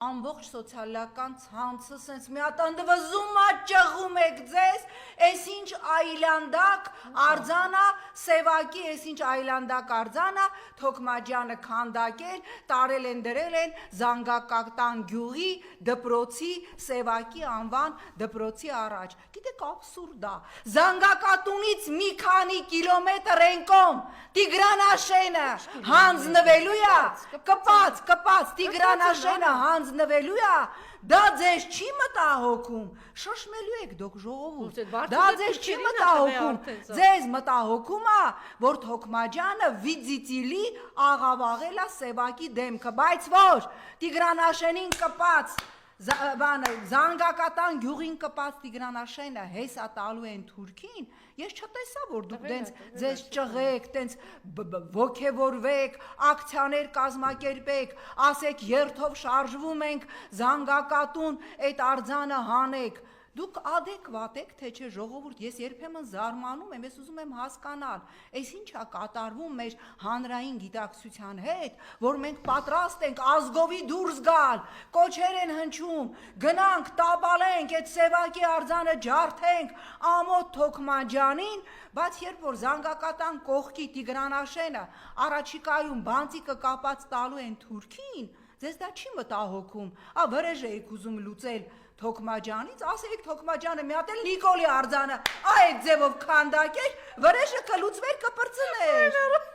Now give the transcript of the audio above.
Ամբողջ սոցիալական ցանցը սենց մի հատ ընդվզում աճղում եք ձեզ, այս ինչ այլանդակ արձանա, սևակի այս ինչ այլանդակ արձանա, Թոքմաջյանը քանդակել, տարել են դրել են Զանգակատան գյուղի դպրոցի սևակի անվան դպրոցի առաջ։ Գիտեք աբսուրդ է, Զանգակատունից մի քանի կիլոմետր են կողմ Տիգրանաշենը հանձնվելու է, կպած Տիգրանաշենը հանձնվելու է, դա ձեզ չի մտահոգում, շշմելու եք դուք ժողովուրդ, դա ձեզ չի մտահոգում, ձեզ մտահոգում է, որ Թոքմաջյանը վիձիտիլի աղավաղել է սևակի դեմքը, բայց ոչ, Տիգրանաշենին կպած, Զանգակատան գյուղին կպած Տիգրանաշենը հեսա տալու են թուրքին, ես չտեսա, որ դուք ձեզ ճղեք, տենց ոգևորվեք, ակցիաներ կազմակերպեք, ասեք երթով շարժվում ենք, Զանգակատուն այդ արձանը հանեք, դուք ադեկվատ եք, թե չէ ժողովուրդ, ես երբեմն զարմանում եմ, ես ուզում եմ հասկանալ, այս ինչ է կատարվում մեր հանրային գիտակցության հետ, որ մենք պատրաստ ենք ազգովի դուրս գալ, կոչեր են հնչում, գնանք, տապալենք, այդ սևակի արձանը ջարդենք ամոթ Թոքմաջյանին, բայց երբ որ Զանգակատան կողքի Տիգրանաշենը առաջիկայում բանտիկը կապած տալու են թուրքին, ձեզ դա չի մտահոգում, վրեժ էիք ուզում լուծել Թոքմաջյանից, ասեիք Թոքմաջյանը մի հատ էլ Նիկոլի արձանը այդ ձևով քանդակեր, վրեժը կլուծվեր, կպրծներ։